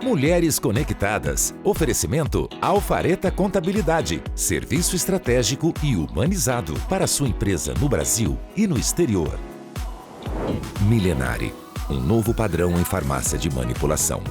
Mulheres Conectadas. Oferecimento Alfareta Contabilidade. Serviço estratégico e humanizado para sua empresa no Brasil e no exterior. Milenare. Um novo padrão em farmácia de manipulação.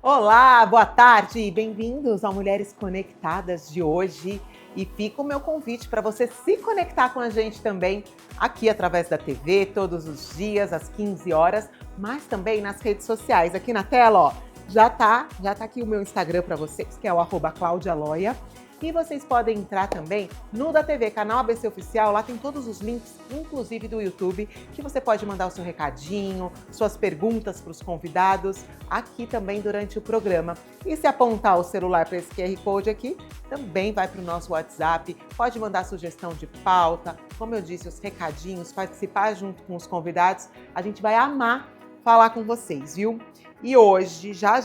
Olá, boa tarde. Bem-vindos ao Mulheres Conectadas de hoje. E fica o meu convite para você se conectar com a gente também aqui através da TV, todos os dias, às 15 horas, mas também nas redes sociais. Aqui na tela, ó, já tá aqui o meu Instagram para vocês, que é o @claudialoia. E vocês podem entrar também no da TV, canal ABC Oficial, lá tem todos os links, inclusive do YouTube, que você pode mandar o seu recadinho, suas perguntas para os convidados, aqui também durante o programa. E se apontar o celular para esse QR Code aqui, também vai para o nosso WhatsApp, pode mandar sugestão de pauta, como eu disse, os recadinhos, participar junto com os convidados, a gente vai amar falar com vocês, viu? E hoje, já,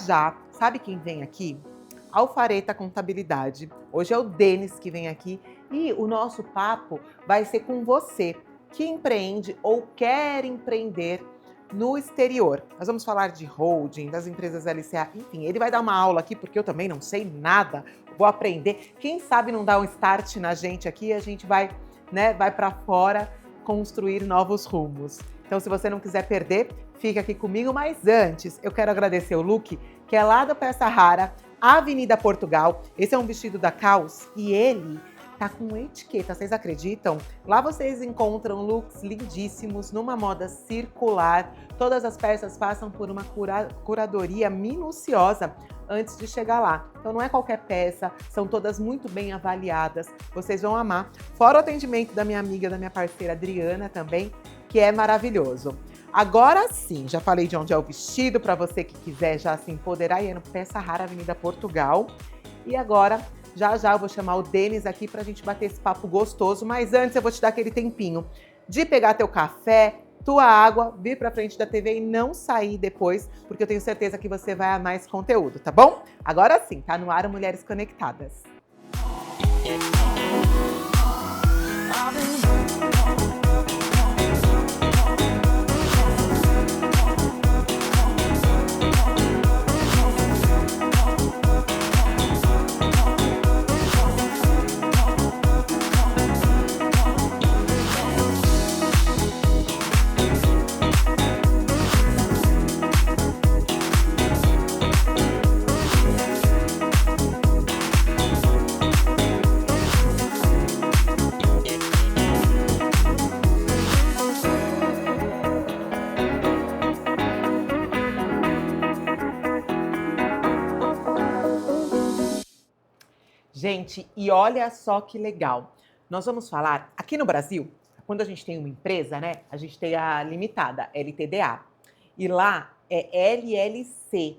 sabe quem vem aqui? Alfareta Contabilidade. Hoje é o Denis que vem aqui e o nosso papo vai ser com você que empreende ou quer empreender no exterior. Nós vamos falar de holding, das empresas LCA, enfim, ele vai dar uma aula aqui porque eu também não sei nada, vou aprender. Quem sabe não dá um start na gente aqui e a gente vai para fora construir novos rumos. Então, se você não quiser perder, fica aqui comigo. Mas antes, eu quero agradecer o Luke, que é lá da Peça Rara, Avenida Portugal. Esse é um vestido da Caos e ele tá com etiqueta, vocês acreditam? Lá vocês encontram looks lindíssimos, numa moda circular. Todas as peças passam por uma curadoria minuciosa antes de chegar lá. Então não é qualquer peça, são todas muito bem avaliadas. Vocês vão amar. Fora o atendimento da minha amiga, da minha parceira Adriana também, que é maravilhoso. Agora sim, já falei de onde é o vestido, para você que quiser já se empoderar, e é no Peça Rara, Avenida Portugal. E agora, já eu vou chamar o Denis aqui para a gente bater esse papo gostoso, mas antes eu vou te dar aquele tempinho de pegar teu café, tua água, vir para frente da TV e não sair depois, porque eu tenho certeza que você vai amar esse conteúdo, tá bom? Agora sim, tá no ar o Mulheres Conectadas. Gente, e olha só que legal. Nós vamos falar, aqui no Brasil, quando a gente tem uma empresa, né? A gente tem a limitada, LTDA. E lá é LLC.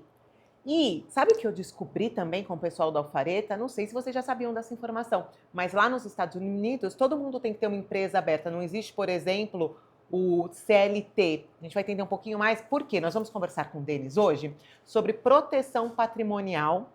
E sabe o que eu descobri também com o pessoal da Alfareta? Não sei se vocês já sabiam dessa informação, mas lá nos Estados Unidos, todo mundo tem que ter uma empresa aberta. Não existe, por exemplo, o CLT. A gente vai entender um pouquinho mais por quê. Nós vamos conversar com o Denis hoje sobre proteção patrimonial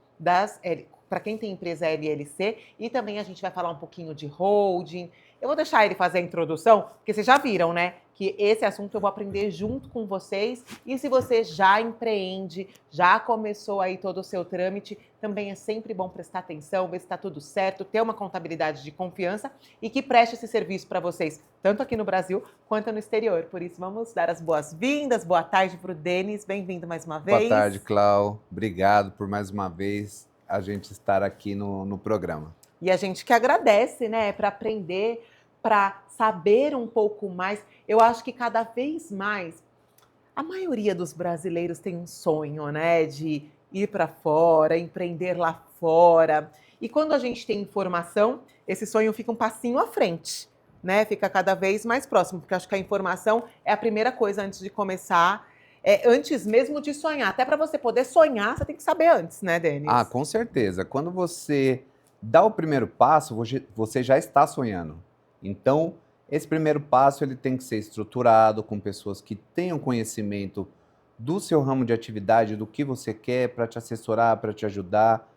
para quem tem empresa LLC, e também a gente vai falar um pouquinho de holding. Eu vou deixar ele fazer a introdução, porque vocês já viram, né, que esse assunto eu vou aprender junto com vocês. E se você já empreende, já começou aí todo o seu trâmite, também é sempre bom prestar atenção, ver se está tudo certo, ter uma contabilidade de confiança e que preste esse serviço para vocês, tanto aqui no Brasil quanto no exterior. Por isso, vamos dar as boas-vindas, boa tarde para o Denis, bem-vindo mais uma vez. Boa tarde, Clau. Obrigado por mais uma vez a gente estar aqui no programa. E a gente que agradece, né, para aprender, para saber um pouco mais. Eu acho que cada vez mais, a maioria dos brasileiros tem um sonho, né, de ir para fora, empreender lá fora. E quando a gente tem informação, esse sonho fica um passinho à frente, né, fica cada vez mais próximo, porque acho que a informação é a primeira coisa antes de começar. Antes mesmo de sonhar. Até para você poder sonhar, você tem que saber antes, né, Denis? Ah, com certeza. Quando você dá o primeiro passo, você já está sonhando. Então, esse primeiro passo ele tem que ser estruturado com pessoas que tenham conhecimento do seu ramo de atividade, do que você quer, para te assessorar, para te ajudar,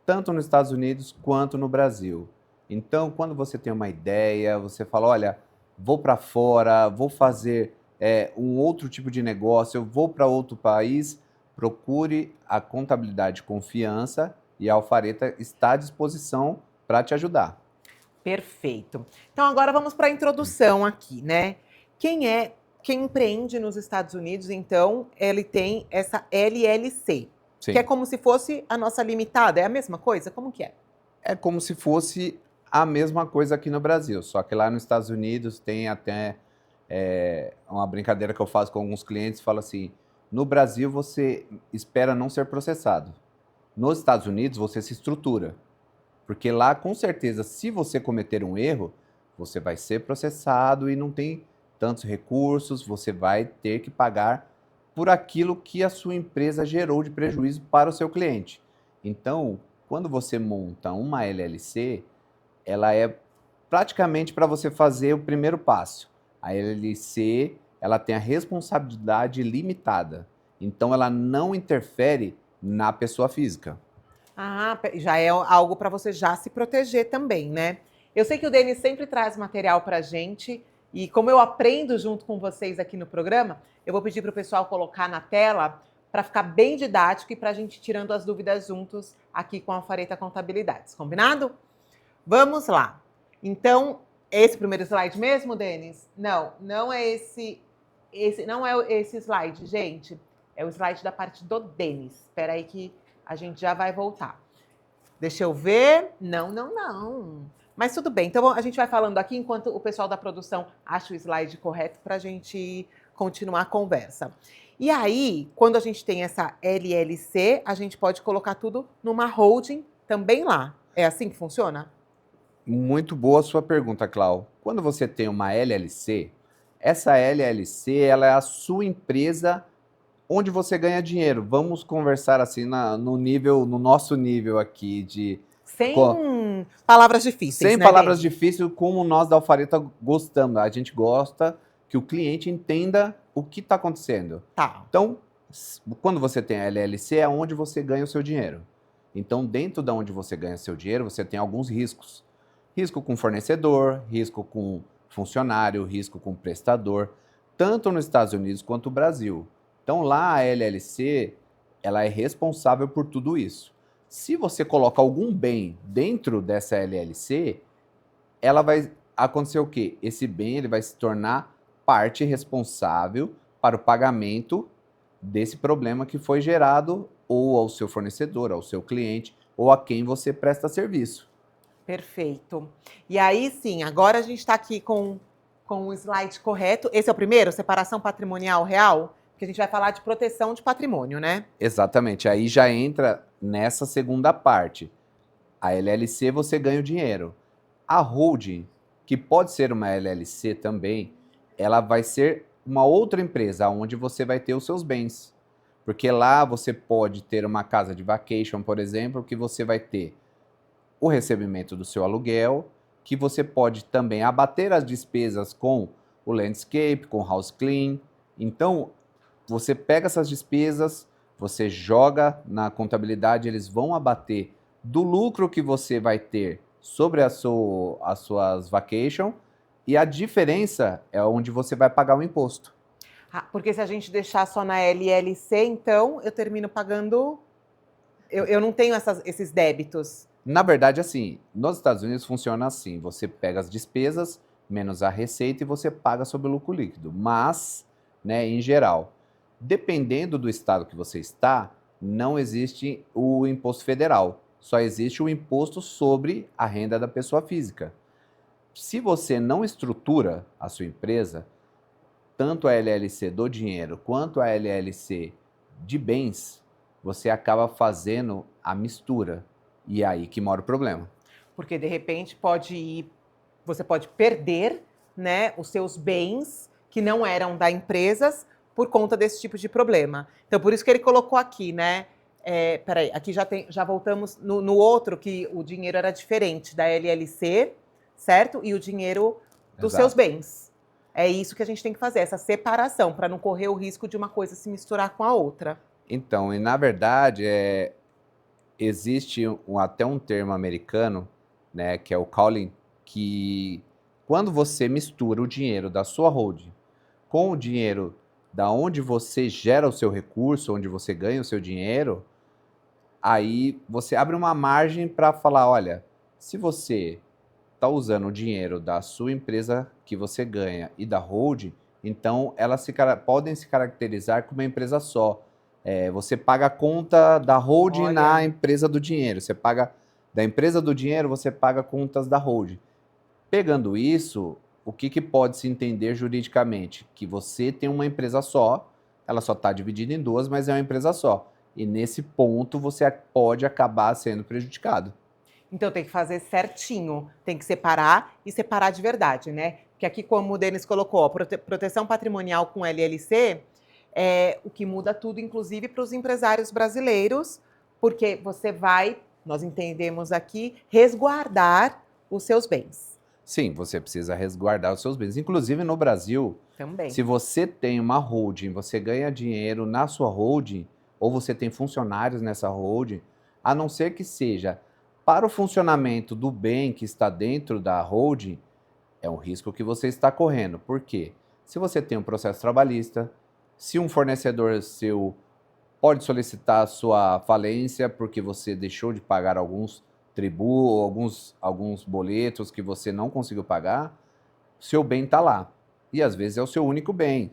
tanto nos Estados Unidos quanto no Brasil. Então, quando você tem uma ideia, você fala, olha, vou para fora, vou fazer um outro tipo de negócio, eu vou para outro país, procure a contabilidade de confiança e a Alfareta está à disposição para te ajudar. Perfeito. Então agora vamos para a introdução aqui, né? Quem empreende nos Estados Unidos, então, ele tem essa LLC, Sim. que é como se fosse a nossa limitada, é a mesma coisa? Como que é? É como se fosse a mesma coisa aqui no Brasil, só que lá nos Estados Unidos tem até uma brincadeira que eu faço com alguns clientes, falo assim, no Brasil você espera não ser processado. Nos Estados Unidos você se estrutura, porque lá com certeza se você cometer um erro, você vai ser processado e não tem tantos recursos, você vai ter que pagar por aquilo que a sua empresa gerou de prejuízo para o seu cliente. Então, quando você monta uma LLC, ela é praticamente para você fazer o primeiro passo. A LLC, ela tem a responsabilidade limitada. Então, ela não interfere na pessoa física. Ah, já é algo para você já se proteger também, né? Eu sei que o Denis sempre traz material para a gente e como eu aprendo junto com vocês aqui no programa, eu vou pedir para o pessoal colocar na tela para ficar bem didático e para a gente ir tirando as dúvidas juntos aqui com a Alfareta Contabilidades, combinado? Vamos lá. Então, esse primeiro slide mesmo, Denis? Não, não é esse não é esse slide, gente. É o slide da parte do Denis. Espera aí que a gente já vai voltar. Deixa eu ver. Não. Mas tudo bem. Então a gente vai falando aqui enquanto o pessoal da produção acha o slide correto para a gente continuar a conversa. E aí, quando a gente tem essa LLC, a gente pode colocar tudo numa holding também lá. É assim que funciona? Muito boa a sua pergunta, Clau. Quando você tem uma LLC, essa LLC ela é a sua empresa onde você ganha dinheiro. Vamos conversar assim no nosso nível aqui de... Sem palavras difíceis, Sem né, palavras Denis? difíceis, como nós da Alfareta gostamos. A gente gosta que o cliente entenda o que está acontecendo. Tá. Então, quando você tem a LLC, é onde você ganha o seu dinheiro. Então, dentro de onde você ganha seu dinheiro, você tem alguns riscos. Risco com fornecedor, risco com funcionário, risco com prestador, tanto nos Estados Unidos quanto no Brasil. Então, lá a LLC, ela é responsável por tudo isso. Se você coloca algum bem dentro dessa LLC, ela vai acontecer o quê? Esse bem ele vai se tornar parte responsável para o pagamento desse problema que foi gerado ou ao seu fornecedor, ao seu cliente ou a quem você presta serviço. Perfeito. E aí sim, agora a gente está aqui com o slide correto. Esse é o primeiro, separação patrimonial real? Porque a gente vai falar de proteção de patrimônio, né? Exatamente, aí já entra nessa segunda parte. A LLC você ganha o dinheiro. A holding, que pode ser uma LLC também, ela vai ser uma outra empresa onde você vai ter os seus bens. Porque lá você pode ter uma casa de vacation, por exemplo, que você vai ter o recebimento do seu aluguel, que você pode também abater as despesas com o landscape, com o house clean. Então, você pega essas despesas, você joga na contabilidade, eles vão abater do lucro que você vai ter sobre as suas vacation e a diferença é onde você vai pagar o imposto. Ah, porque se a gente deixar só na LLC, então eu termino pagando... Eu não tenho esses débitos. Na verdade, assim, nos Estados Unidos funciona assim, você pega as despesas menos a receita e você paga sobre o lucro líquido. Mas, né, em geral, dependendo do estado que você está, não existe o imposto federal. Só existe o imposto sobre a renda da pessoa física. Se você não estrutura a sua empresa, tanto a LLC do dinheiro quanto a LLC de bens, você acaba fazendo a mistura. E é aí que mora o problema. Porque, de repente, você pode perder, né, os seus bens que não eram da empresa por conta desse tipo de problema. Então, por isso que ele colocou aqui, né? Peraí, aqui já voltamos no outro, que o dinheiro era diferente da LLC, certo? E o dinheiro dos Exato. seus bens. É isso que a gente tem que fazer, essa separação, para não correr o risco de uma coisa se misturar com a outra. Então, e na verdade, existe até um termo americano, né, que é o calling, que quando você mistura o dinheiro da sua holding com o dinheiro da onde você gera o seu recurso, onde você ganha o seu dinheiro, aí você abre uma margem para falar, olha, se você está usando o dinheiro da sua empresa que você ganha e da holding, então elas podem se caracterizar como uma empresa só. Você paga a conta da holding na empresa do dinheiro. Você paga da empresa do dinheiro, você paga contas da holding. Pegando isso, o que pode se entender juridicamente? Que você tem uma empresa só, ela só está dividida em duas, mas é uma empresa só. E nesse ponto você pode acabar sendo prejudicado. Então tem que fazer certinho, tem que separar e separar de verdade, né? Porque aqui, como o Denis colocou, a proteção patrimonial com LLC é o que muda tudo, inclusive para os empresários brasileiros, porque você vai, nós entendemos aqui, resguardar os seus bens. Sim, você precisa resguardar os seus bens. Inclusive no Brasil, também. Se você tem uma holding, você ganha dinheiro na sua holding, ou você tem funcionários nessa holding, a não ser que seja para o funcionamento do bem que está dentro da holding, é um risco que você está correndo. Por quê? Se você tem um processo trabalhista, se um fornecedor seu pode solicitar a sua falência porque você deixou de pagar alguns tributos, alguns boletos que você não conseguiu pagar, seu bem está lá. E às vezes é o seu único bem,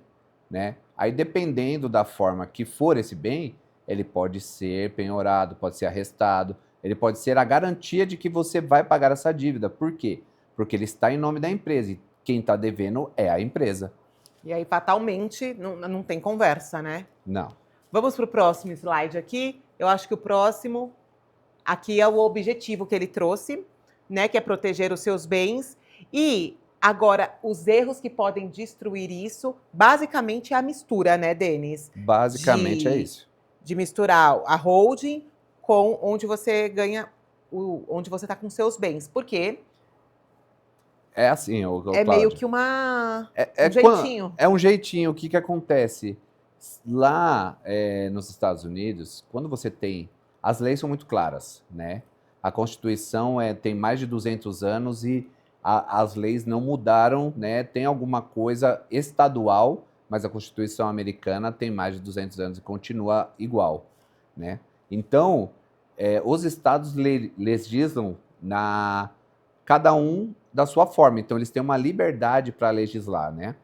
né? Aí dependendo da forma que for esse bem, ele pode ser penhorado, pode ser arrestado, ele pode ser a garantia de que você vai pagar essa dívida. Por quê? Porque ele está em nome da empresa e quem está devendo é a empresa. E aí, fatalmente, não tem conversa, né? Não. Vamos para o próximo slide aqui. Eu acho que o próximo, aqui é o objetivo que ele trouxe, né? Que é proteger os seus bens. E agora, os erros que podem destruir isso, basicamente é a mistura, né, Denis? Basicamente é isso. De misturar a holding com onde você ganha, onde você está com seus bens. Por quê? É assim, é meio que um jeitinho. É um jeitinho. O que acontece? Lá nos Estados Unidos, quando você tem... As leis são muito claras, né? A Constituição tem mais de 200 anos e as leis não mudaram, né? Tem alguma coisa estadual, mas a Constituição americana tem mais de 200 anos e continua igual, né? Então, os estados legislam cada um da sua forma. Então, eles têm uma liberdade para legislar, né?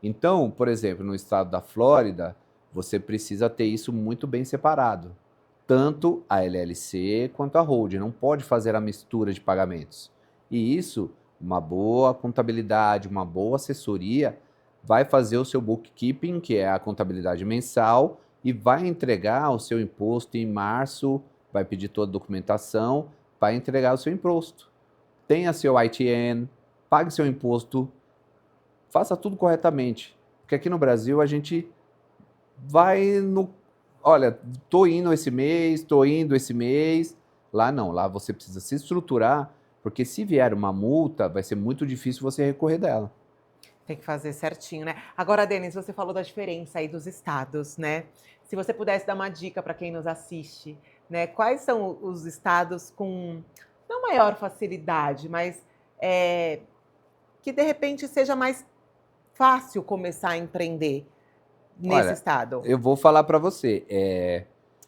Então, por exemplo, no estado da Flórida, você precisa ter isso muito bem separado. Tanto a LLC quanto a holding. Não pode fazer a mistura de pagamentos. E isso, uma boa contabilidade, uma boa assessoria, vai fazer o seu bookkeeping, que é a contabilidade mensal, e vai entregar o seu imposto em março, vai pedir toda a documentação, vai entregar o seu imposto. Tenha seu ITN, pague seu imposto, faça tudo corretamente. Porque aqui no Brasil a gente vai no... Olha, tô indo esse mês. Lá não, lá você precisa se estruturar, porque se vier uma multa, vai ser muito difícil você recorrer dela. Tem que fazer certinho, né? Agora, Denis, você falou da diferença aí dos estados, né? Se você pudesse dar uma dica para quem nos assiste, né? Quais são os estados com... não maior facilidade, mas que de repente seja mais fácil começar a empreender nesse estado? Eu vou falar para você.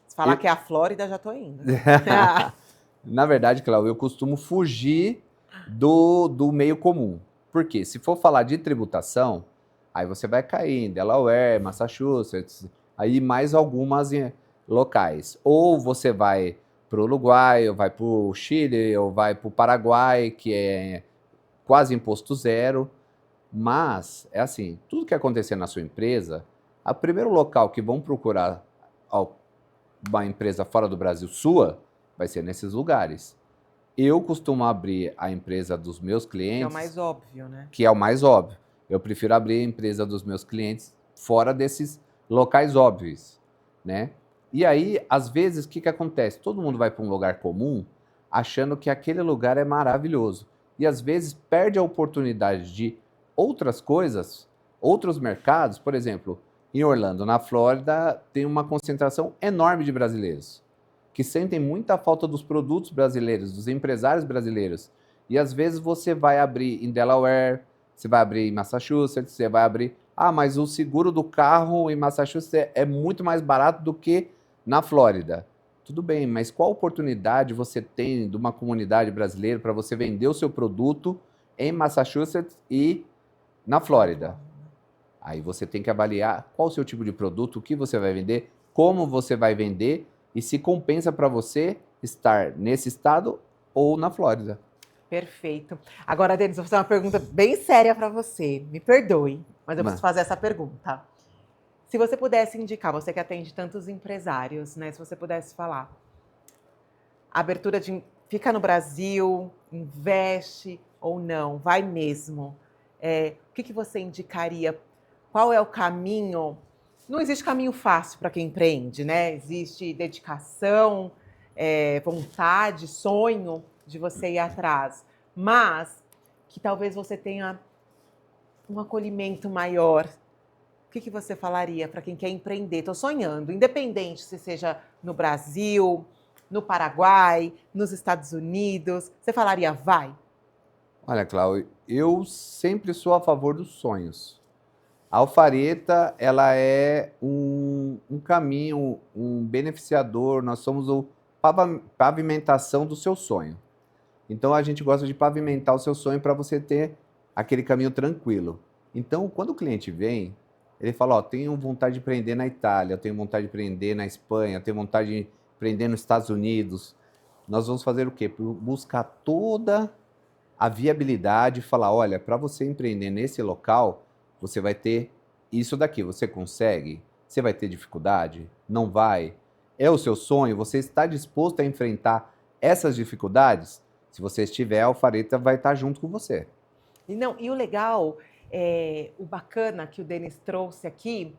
Se falar que é a Flórida, já estou indo. Na verdade, Cláudio, eu costumo fugir do meio comum. Por quê? Se for falar de tributação, aí você vai cair em Delaware, Massachusetts, aí mais algumas locais. Ou você vai para o Uruguai, ou vai para o Chile, ou vai para o Paraguai, que é quase imposto zero. Mas, é assim, tudo que acontecer na sua empresa, o primeiro local que vão procurar uma empresa fora do Brasil sua, vai ser nesses lugares. Eu costumo abrir a empresa dos meus clientes... Que é o mais óbvio, né? Que é o mais óbvio. Eu prefiro abrir a empresa dos meus clientes fora desses locais óbvios, né? E aí, às vezes, o que acontece? Todo mundo vai para um lugar comum achando que aquele lugar é maravilhoso. E às vezes perde a oportunidade de outras coisas, outros mercados. Por exemplo, em Orlando, na Flórida, tem uma concentração enorme de brasileiros que sentem muita falta dos produtos brasileiros, dos empresários brasileiros. E às vezes você vai abrir em Delaware, você vai abrir em Massachusetts, você vai abrir Ah, mas o seguro do carro em Massachusetts é muito mais barato do que na Flórida. Tudo bem, mas qual oportunidade você tem de uma comunidade brasileira para você vender o seu produto em Massachusetts e na Flórida? Aí você tem que avaliar qual o seu tipo de produto, o que você vai vender, como você vai vender e se compensa para você estar nesse estado ou na Flórida. Perfeito. Agora, Denis, vou fazer uma pergunta bem séria para você. Me perdoe, mas eu preciso fazer essa pergunta. Se você pudesse indicar, você que atende tantos empresários, né? Se você pudesse falar, a abertura de fica no Brasil, investe ou não, vai mesmo. O que você indicaria? Qual é o caminho? Não existe caminho fácil para quem empreende, né? Existe dedicação, vontade, sonho de você ir atrás, mas que talvez você tenha um acolhimento maior. O que você falaria para quem quer empreender? Estou sonhando, independente se seja no Brasil, no Paraguai, nos Estados Unidos. Você falaria, vai? Olha, Cláudio, eu sempre sou a favor dos sonhos. A Alfareta, ela é um caminho, um beneficiador, nós somos o pavimentação do seu sonho. Então, a gente gosta de pavimentar o seu sonho para você ter aquele caminho tranquilo. Então, quando o cliente vem, ele fala, ó, tenho vontade de empreender na Itália, tenho vontade de empreender na Espanha, tenho vontade de empreender nos Estados Unidos. Nós vamos fazer o quê? Buscar toda a viabilidade e falar, olha, para você empreender nesse local, você vai ter isso daqui, você consegue? Você vai ter dificuldade? Não vai? É o seu sonho? Você está disposto a enfrentar essas dificuldades? Se você estiver, a Alfareta vai estar junto com você. E o legal, o bacana que o Denis trouxe aqui,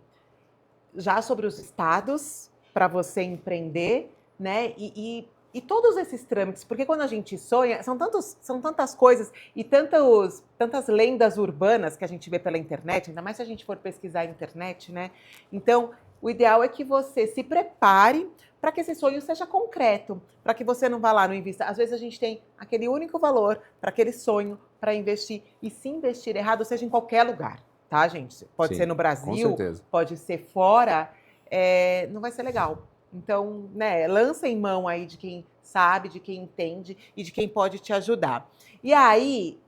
já sobre os estados para você empreender, né? E todos esses trâmites, porque quando a gente sonha, são tantas coisas e tantas lendas urbanas que a gente vê pela internet, ainda mais se a gente for pesquisar a internet, né? Então, o ideal é que você se prepare para que esse sonho seja concreto, para que você não vá lá, não invista. Às vezes a gente tem aquele único valor para aquele sonho, para investir, e se investir errado, seja em qualquer lugar, tá, gente? Pode ser no Brasil, pode ser fora, não vai ser legal. Então, né, lança em mão aí de quem sabe, de quem entende e de quem pode te ajudar. E aí,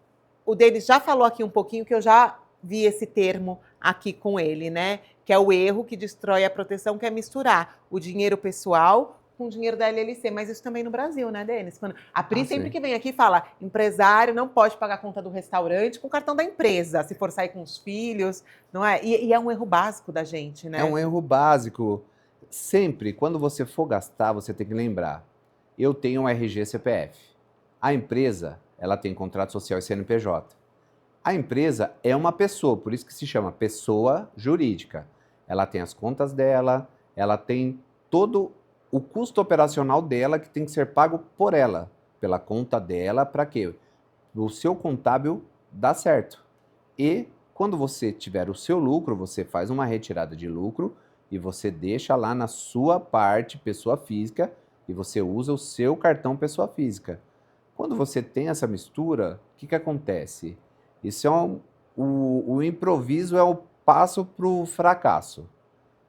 o Denis já falou aqui um pouquinho, que eu já vi esse termo aqui com ele, né? Que é o erro que destrói a proteção, que é misturar o dinheiro pessoal com o dinheiro da LLC. Mas isso também no Brasil, né, Denis? Quando a Pri sempre que vem aqui fala, empresário não pode pagar a conta do restaurante com o cartão da empresa, se for sair com os filhos, não é? E é um erro básico da gente, né? É um erro básico. Sempre, quando você for gastar, você tem que lembrar, eu tenho um RG CPF. A empresa, ela tem contrato social e CNPJ. A empresa é uma pessoa, por isso que se chama pessoa jurídica. Ela tem as contas dela, ela tem todo o custo operacional dela que tem que ser pago por ela, pela conta dela, para quê? O seu contábil dá certo. E quando você tiver o seu lucro, você faz uma retirada de lucro e você deixa lá na sua parte pessoa física e você usa o seu cartão pessoa física. Quando você tem essa mistura, o que acontece? Isso é o improviso é o passo para o fracasso.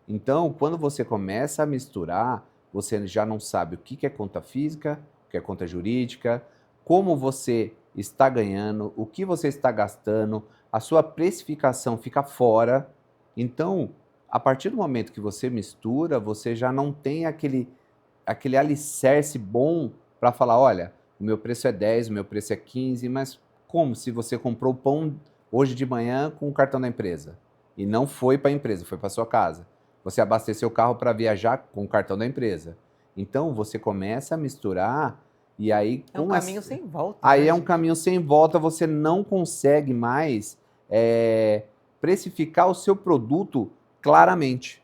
Então, quando você começa a misturar, você já não sabe o que é conta física, o que é conta jurídica, como você está ganhando, o que você está gastando, a sua precificação fica fora. Então, a partir do momento que você mistura, você já não tem aquele alicerce bom para falar, olha, o meu preço é 10, o meu preço é 15, mas como se você comprou pão hoje de manhã com o cartão da empresa e não foi para a empresa, foi para sua casa. Você abasteceu o carro para viajar com o cartão da empresa. Então, você começa a misturar e aí... É um caminho sem volta. Aí é um caminho sem volta, você não consegue mais precificar o seu produto claramente.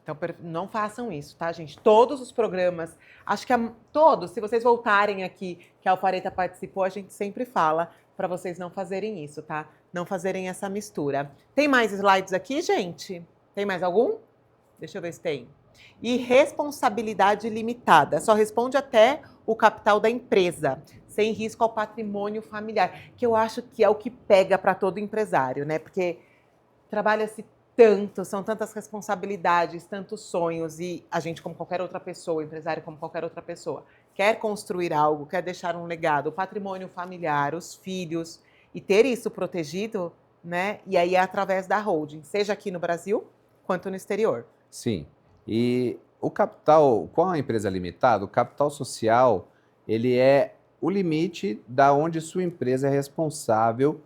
Então, não façam isso, tá, gente? Todos os programas, acho que todos, se vocês voltarem aqui, que a Alfareta participou, a gente sempre fala para vocês não fazerem isso, tá? Não fazerem essa mistura. Tem mais slides aqui, gente? Tem mais algum? Deixa eu ver se tem. E responsabilidade limitada. Só responde até o capital da empresa, sem risco ao patrimônio familiar, que eu acho que é o que pega para todo empresário, né? Porque trabalha-se tanto, são tantas responsabilidades, tantos sonhos, e a gente, como qualquer outra pessoa, o empresário como qualquer outra pessoa, quer construir algo, quer deixar um legado, o patrimônio familiar, os filhos, e ter isso protegido, né? E aí é através da holding, seja aqui no Brasil, quanto no exterior. Sim. E o capital, com a empresa limitada, o capital social, ele é o limite da onde sua empresa é responsável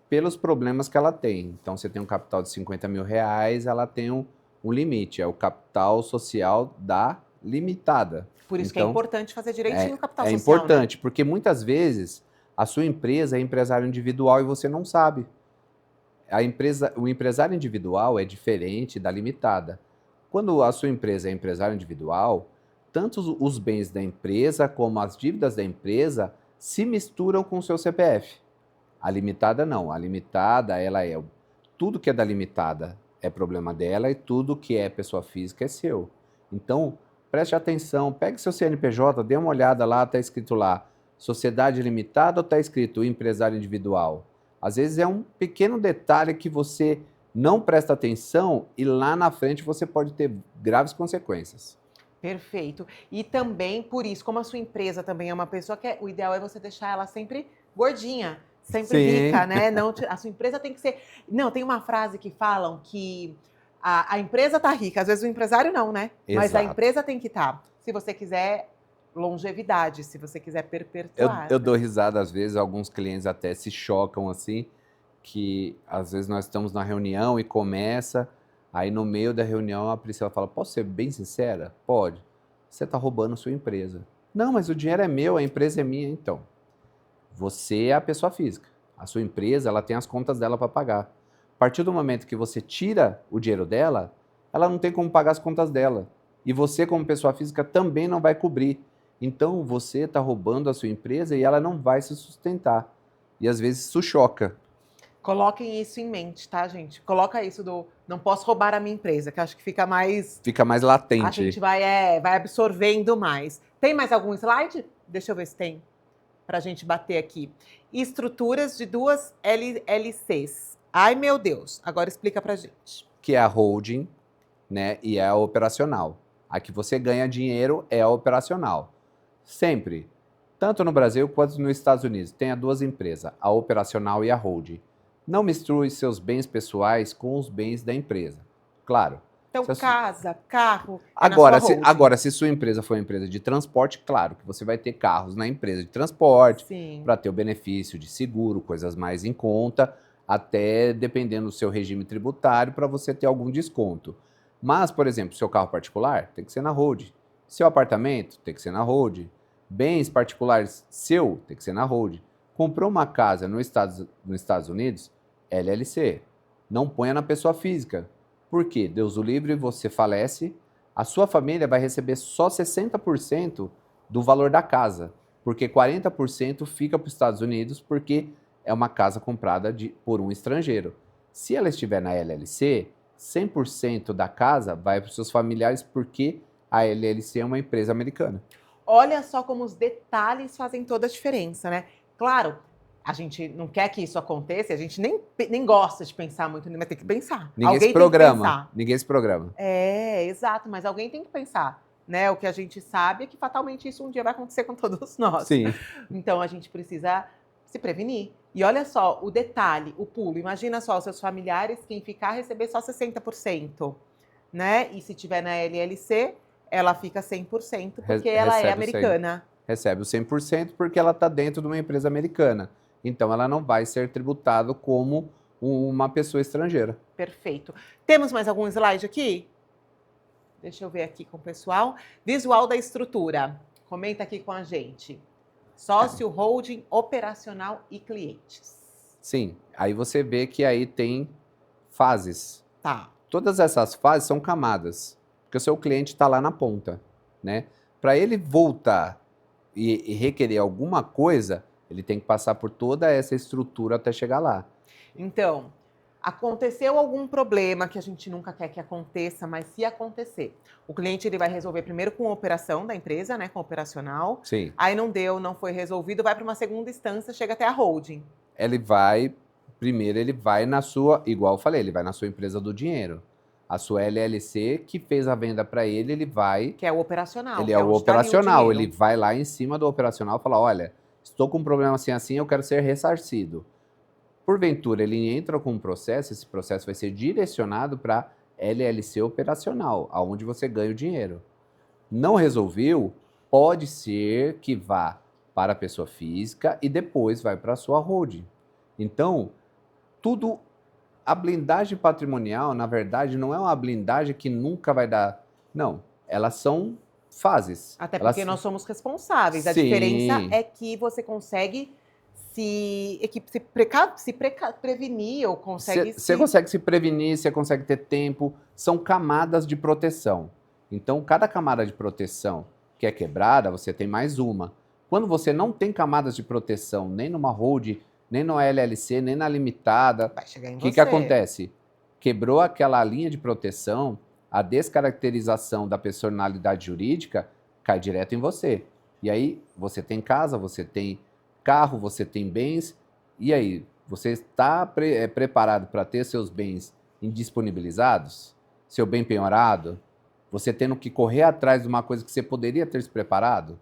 pelos problemas que ela tem. Então, você tem um capital de 50 mil reais, ela tem um limite, é o capital social da limitada. Por isso que é Então, importante fazer direitinho o capital é social, importante, porque muitas vezes a sua empresa é empresário individual e você não sabe. O empresário individual é diferente da limitada. Quando a sua empresa é empresário individual, tanto os bens da empresa como as dívidas da empresa se misturam com o seu CPF. A limitada não. A limitada, ela é tudo que é da limitada é problema dela e tudo que é pessoa física é seu. Então, preste atenção, pegue seu CNPJ, dê uma olhada lá, está escrito lá, sociedade limitada ou está escrito empresário individual? Às vezes é um pequeno detalhe que você não presta atenção e lá na frente você pode ter graves consequências. Perfeito. E também, por isso, como a sua empresa também é uma pessoa que o ideal é você deixar ela sempre gordinha, sempre Sim. rica, né? Não, a sua empresa tem que ser... Não, tem uma frase que falam que a empresa tá rica, às vezes o empresário não, né? Mas a Exato. empresa tem que estar. Se você quiser longevidade, se você quiser perpetuar. Eu dou risada às vezes, alguns clientes até se chocam assim, que às vezes nós estamos na reunião e começa, aí no meio da reunião a Priscila fala, posso ser bem sincera? Pode. Você está roubando sua empresa. Não, mas o dinheiro é meu, a empresa é minha. Então, você é a pessoa física. A sua empresa, ela tem as contas dela para pagar. A partir do momento que você tira o dinheiro dela, ela não tem como pagar as contas dela. E você, como pessoa física, também não vai cobrir. Então, você está roubando a sua empresa e ela não vai se sustentar. E às vezes isso choca. Coloquem isso em mente, tá, gente? Coloca isso do não posso roubar a minha empresa, que eu acho que fica mais... Fica mais latente. A gente vai absorvendo mais. Tem mais algum slide? Deixa eu ver se tem, para a gente bater aqui. Estruturas de duas LLCs. Ai, meu Deus. Agora explica pra gente. Que é a holding, né, e é a operacional. A que você ganha dinheiro é a operacional. Sempre. Tanto no Brasil quanto nos Estados Unidos. Tenha duas empresas, a operacional e a holding. Não misture seus bens pessoais com os bens da empresa. Claro. Então, casa, carro... Agora, se sua empresa for uma empresa de transporte, claro que você vai ter carros na empresa de transporte para ter o benefício de seguro, coisas mais em conta, até dependendo do seu regime tributário, para você ter algum desconto. Mas, por exemplo, seu carro particular tem que ser na holding. Seu apartamento tem que ser na holding. Bens particulares seu tem que ser na holding. Comprou uma casa nos Estados Unidos, LLC. Não ponha na pessoa física. Por quê? Deus o livre, você falece, a sua família vai receber só 60% do valor da casa, porque 40% fica para os Estados Unidos, porque é uma casa comprada por um estrangeiro. Se ela estiver na LLC, 100% da casa vai para os seus familiares, porque a LLC é uma empresa americana. Olha só como os detalhes fazem toda a diferença, né? Claro, a gente não quer que isso aconteça, a gente nem gosta de pensar muito, mas tem que pensar. Ninguém se programa. Ninguém se programa. É, exato, mas alguém tem que pensar, né? O que a gente sabe é que fatalmente isso um dia vai acontecer com todos nós. Sim. Então a gente precisa se prevenir. E olha só, o detalhe, o pulo. Imagina só, os seus familiares, quem ficar, receber só 60%, né? E se tiver na LLC, ela fica 100%, porque ela é americana. Recebe o 100% porque ela está dentro de uma empresa americana. Então, ela não vai ser tributada como uma pessoa estrangeira. Perfeito. Temos mais algum slide aqui? Deixa eu ver aqui com o pessoal. Visual da estrutura. Comenta aqui com a gente. Sócio, holding, operacional e clientes. Sim. Aí você vê que aí tem fases. Tá. Todas essas fases são camadas. Porque o seu cliente está lá na ponta, né? Para ele voltar e requerer alguma coisa, ele tem que passar por toda essa estrutura até chegar lá. Então, aconteceu algum problema que a gente nunca quer que aconteça, mas se acontecer, o cliente ele vai resolver primeiro com a operação da empresa, né, com o operacional. Sim. Aí não deu, não foi resolvido, vai para uma segunda instância, chega até a holding. Ele vai primeiro ele vai na sua, igual eu falei, ele vai na sua empresa do dinheiro. A sua LLC que fez a venda para ele, ele vai... Que é o operacional. Ele que é o onde tá ali operacional, ele dinheiro. vai lá em cima do operacional e fala, olha, estou com um problema assim, assim, eu quero ser ressarcido. Porventura, ele entra com um processo, esse processo vai ser direcionado para LLC operacional, aonde você ganha o dinheiro. Não resolveu, pode ser que vá para a pessoa física e depois vai para a sua holding. Então, tudo, a blindagem patrimonial, na verdade, não é uma blindagem que nunca vai dar. Não, elas são fases. Até Elas- porque nós somos responsáveis. A Sim. diferença é que você consegue prevenir ou consegue Você consegue se prevenir, você consegue ter tempo, são camadas de proteção. Então, cada camada de proteção que é quebrada, você tem mais uma. Quando você não tem camadas de proteção, nem numa hold, nem no LLC, nem na limitada, vai chegar em o você. que acontece? Quebrou aquela linha de proteção, a descaracterização da personalidade jurídica cai direto em você. E aí, você tem casa, você tem carro, você tem bens, e aí, você está preparado para ter seus bens indisponibilizados? Seu bem penhorado? Você tendo que correr atrás de uma coisa que você poderia ter se preparado?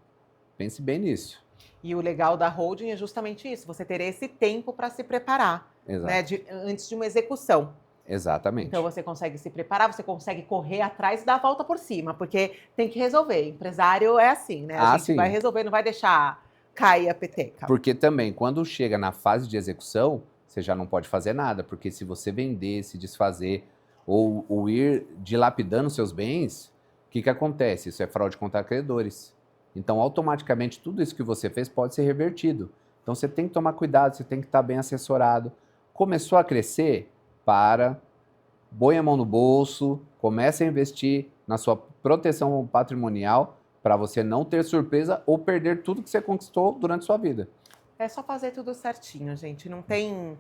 Pense bem nisso. E o legal da holding é justamente isso, você ter esse tempo para se preparar, Exato. né, antes de uma execução. Exatamente. Então você consegue se preparar, você consegue correr atrás e dar a volta por cima, porque tem que resolver. Empresário é assim, né? A gente sim. vai resolver, não vai deixar cair a peteca. Porque também, quando chega na fase de execução, você já não pode fazer nada, porque se você vender, se desfazer ou ir dilapidando seus bens, o que acontece? Isso é fraude contra credores. Então, automaticamente, tudo isso que você fez pode ser revertido. Então, você tem que tomar cuidado, você tem que estar bem assessorado. Começou a crescer? Põe a mão no bolso, comece a investir na sua proteção patrimonial para você não ter surpresa ou perder tudo que você conquistou durante sua vida. É só fazer tudo certinho, gente. Não tem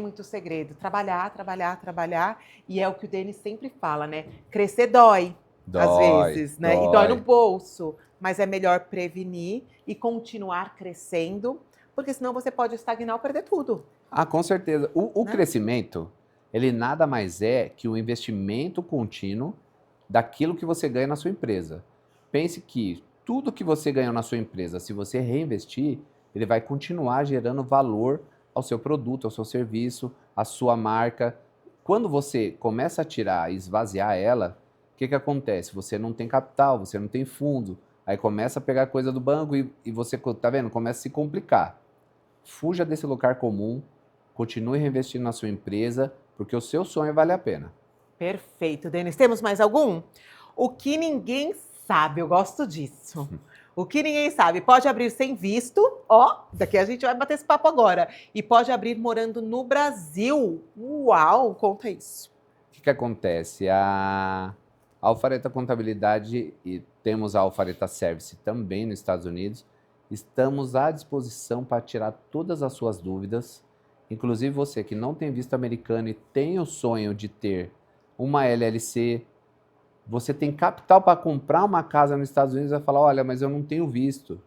muito segredo. Trabalhar, trabalhar, trabalhar. E é o que o Denis sempre fala, né? Crescer dói, às vezes, né? E dói no bolso. Mas é melhor prevenir e continuar crescendo, porque senão você pode estagnar ou perder tudo. Ah, com certeza. O Né? crescimento, ele nada mais é que o investimento contínuo daquilo que você ganha na sua empresa. Pense que tudo que você ganhou na sua empresa, se você reinvestir, ele vai continuar gerando valor ao seu produto, ao seu serviço, à sua marca. Quando você começa a tirar e esvaziar ela, o que acontece? Você não tem capital, você não tem fundo, aí começa a pegar coisa do banco e você, tá vendo? Começa a se complicar. Fuja desse lugar comum, continue reinvestindo na sua empresa, porque o seu sonho vale a pena. Perfeito, Denis. Temos mais algum? O que ninguém sabe, eu gosto disso. O que ninguém sabe, pode abrir sem visto, ó, daqui a gente vai bater esse papo agora. E pode abrir morando no Brasil. Uau, conta isso. O que acontece? A Alfareta Contabilidade e temos a Alfareta Service também nos Estados Unidos. Estamos à disposição para tirar todas as suas dúvidas. Inclusive você que não tem visto americano e tem o sonho de ter uma LLC, você tem capital para comprar uma casa nos Estados Unidos e vai falar, olha, mas eu não tenho visto.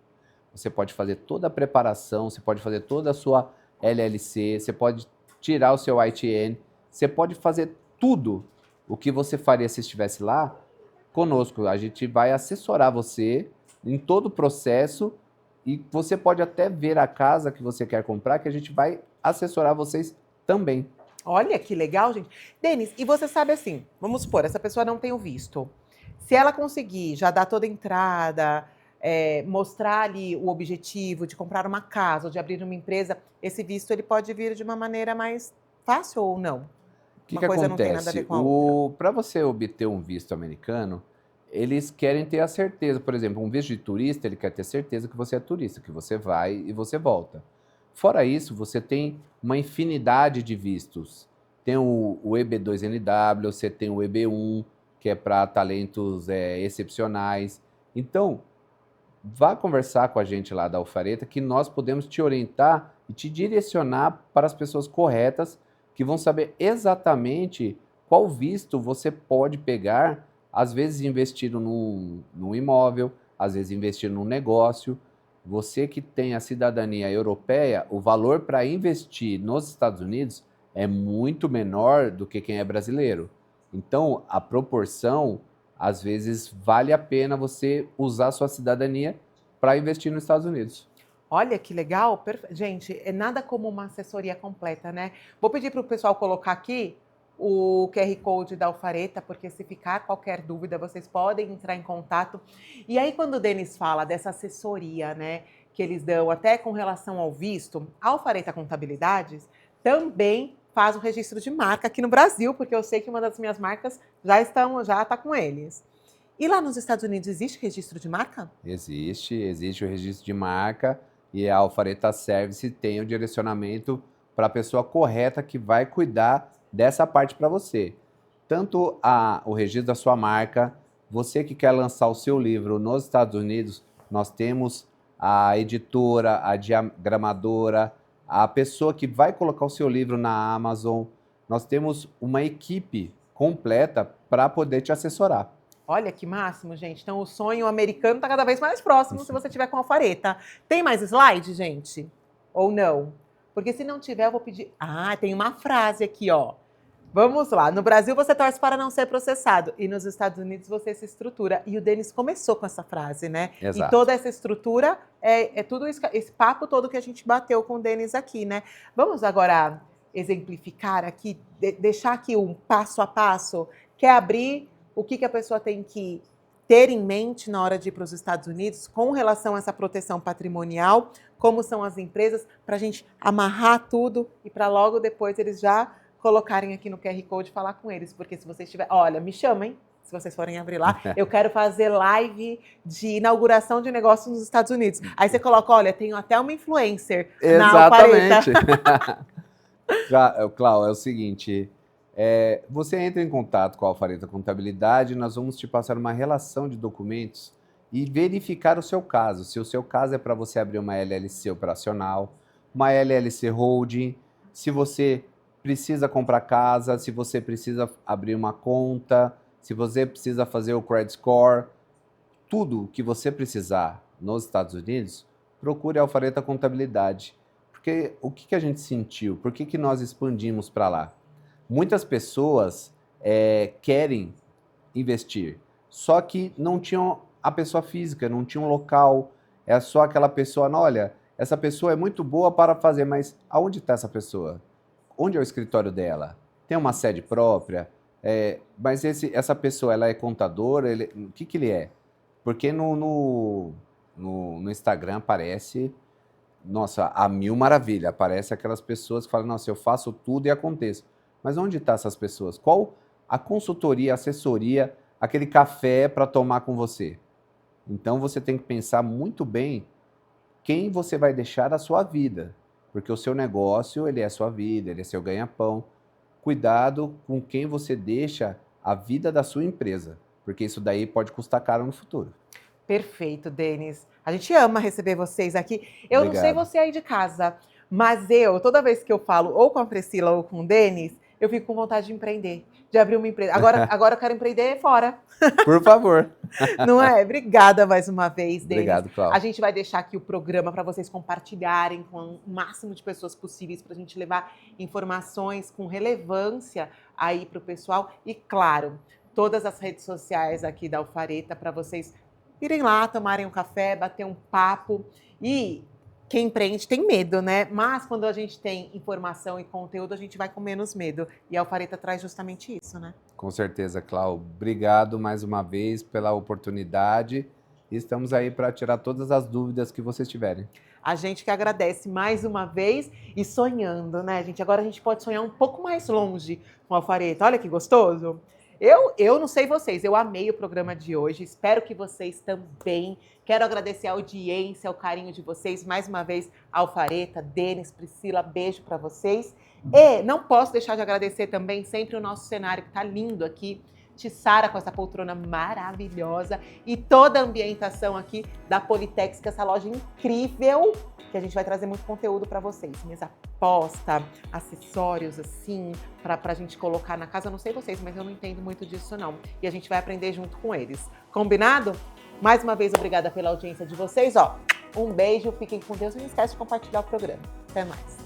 Você pode fazer toda a preparação, você pode fazer toda a sua LLC, você pode tirar o seu ITN, você pode fazer tudo o que você faria se estivesse lá conosco. A gente vai assessorar você em todo o processo e você pode até ver a casa que você quer comprar, que a gente vai assessorar vocês também. Olha que legal, gente. Denis, e você sabe assim, vamos supor, essa pessoa não tem o visto. Se ela conseguir já dar toda a entrada, mostrar ali o objetivo de comprar uma casa ou de abrir uma empresa, esse visto ele pode vir de uma maneira mais fácil ou não? O que Uma coisa não tem nada a ver com a outra. Para você obter um visto americano, eles querem ter a certeza, por exemplo, um visto de turista, ele quer ter certeza que você é turista, que você vai e você volta. Fora isso, você tem uma infinidade de vistos. Tem o EB2NW, você tem o EB1, que é para talentos excepcionais. Então, vá conversar com a gente lá da Alfareta, que nós podemos te orientar e te direcionar para as pessoas corretas, que vão saber exatamente qual visto você pode pegar, às vezes investindo num imóvel, às vezes investindo num negócio. você que tem a cidadania europeia, o valor para investir nos Estados Unidos é muito menor do que quem é brasileiro. Então, a proporção, às vezes, vale a pena você usar a sua cidadania para investir nos Estados Unidos. Olha que legal. Gente, é nada como uma assessoria completa, né? Vou pedir para o pessoal colocar aqui o QR Code da Alfareta, porque se ficar qualquer dúvida, vocês podem entrar em contato. E aí, quando o Denis fala dessa assessoria, né, que eles dão até com relação ao visto, a Alfareta Contabilidades também faz o registro de marca aqui no Brasil, porque eu sei que uma das minhas marcas já está com eles. E lá nos Estados Unidos existe registro de marca? Existe o registro de marca e a Alfareta Service tem o direcionamento para a pessoa correta que vai cuidar dessa parte para você. Tanto o registro da sua marca, você que quer lançar o seu livro nos Estados Unidos, nós temos a editora, a diagramadora, a pessoa que vai colocar o seu livro na Amazon. Nós temos uma equipe completa para poder te assessorar. Olha que máximo, gente. Então o sonho americano está cada vez mais próximo se você tiver com a Alfareta. Tem mais slide, gente? Ou não? Porque se não tiver, eu vou pedir... Ah, tem uma frase aqui, ó. Vamos lá. No Brasil, você torce para não ser processado. E nos Estados Unidos, você se estrutura. E o Denis começou com essa frase, né? Exato. E toda essa estrutura é tudo isso, esse papo todo que a gente bateu com o Denis aqui, né? Vamos agora exemplificar aqui, deixar aqui um passo a passo. Quer abrir o que a pessoa tem que ter em mente na hora de ir para os Estados Unidos com relação a essa proteção patrimonial, como são as empresas, para a gente amarrar tudo e para logo depois eles já colocarem aqui no QR Code e falar com eles. Porque se vocês tiverem... Olha, me chamem, se vocês forem abrir lá. Eu quero fazer live de inauguração de negócios nos Estados Unidos. Aí você coloca, olha, tenho até uma influencer na Alfareta. Exatamente. Clau, é o seguinte... você entra em contato com a Alfareta Contabilidade, nós vamos te passar uma relação de documentos e verificar o seu caso. Se o seu caso é para você abrir uma LLC operacional, uma LLC holding, se você precisa comprar casa, se você precisa abrir uma conta, se você precisa fazer o credit score, tudo que você precisar nos Estados Unidos, procure a Alfareta Contabilidade. Porque o que a gente sentiu? Por que nós expandimos para lá? Muitas pessoas querem investir, só que não tinham a pessoa física, não tinha um local, é só aquela pessoa, não, olha, essa pessoa é muito boa para fazer, mas aonde está essa pessoa? Onde é o escritório dela? Tem uma sede própria? Mas essa pessoa, ela é contadora? O que ele é? Porque no Instagram aparece, nossa, a mil maravilha, aparece aquelas pessoas que falam, nossa, eu faço tudo e aconteço. Mas onde estão essas pessoas? Qual a consultoria, a assessoria, aquele café para tomar com você? Então você tem que pensar muito bem quem você vai deixar a sua vida. Porque o seu negócio, ele é a sua vida, ele é seu ganha-pão. Cuidado com quem você deixa a vida da sua empresa. Porque isso daí pode custar caro no futuro. Perfeito, Denis. A gente ama receber vocês aqui. Eu Obrigado. Não sei você aí de casa, mas toda vez que eu falo ou com a Priscila ou com o Denis, eu fico com vontade de empreender, de abrir uma empresa. Agora eu quero empreender fora. Por favor. Não é? Obrigada mais uma vez, Denis. Obrigado, Cláudio. A gente vai deixar aqui o programa para vocês compartilharem com o máximo de pessoas possíveis, para a gente levar informações com relevância aí para o pessoal. E, claro, todas as redes sociais aqui da Alfareta para vocês irem lá, tomarem um café, bater um papo. E quem empreende tem medo, né? Mas quando a gente tem informação e conteúdo, a gente vai com menos medo. E a Alfareta traz justamente isso, né? Com certeza, Cláudio. Obrigado mais uma vez pela oportunidade. Estamos aí para tirar todas as dúvidas que vocês tiverem. A gente que agradece mais uma vez e sonhando, né, gente? Agora a gente pode sonhar um pouco mais longe com a Alfareta. Olha que gostoso. Eu não sei vocês, eu amei o programa de hoje, espero que vocês também. Quero agradecer a audiência, o carinho de vocês. Mais uma vez, Alfareta, Denis, Priscila, beijo para vocês. E não posso deixar de agradecer também sempre o nosso cenário que tá lindo aqui. Tissara com essa poltrona maravilhosa e toda a ambientação aqui da Politex, que é essa loja incrível, que a gente vai trazer muito conteúdo para vocês. Mesa posta, acessórios assim, para a gente colocar na casa. Eu não sei vocês, mas eu não entendo muito disso não. E a gente vai aprender junto com eles. Combinado? Mais uma vez, obrigada pela audiência de vocês. Um beijo, fiquem com Deus e não esquece de compartilhar o programa. Até mais.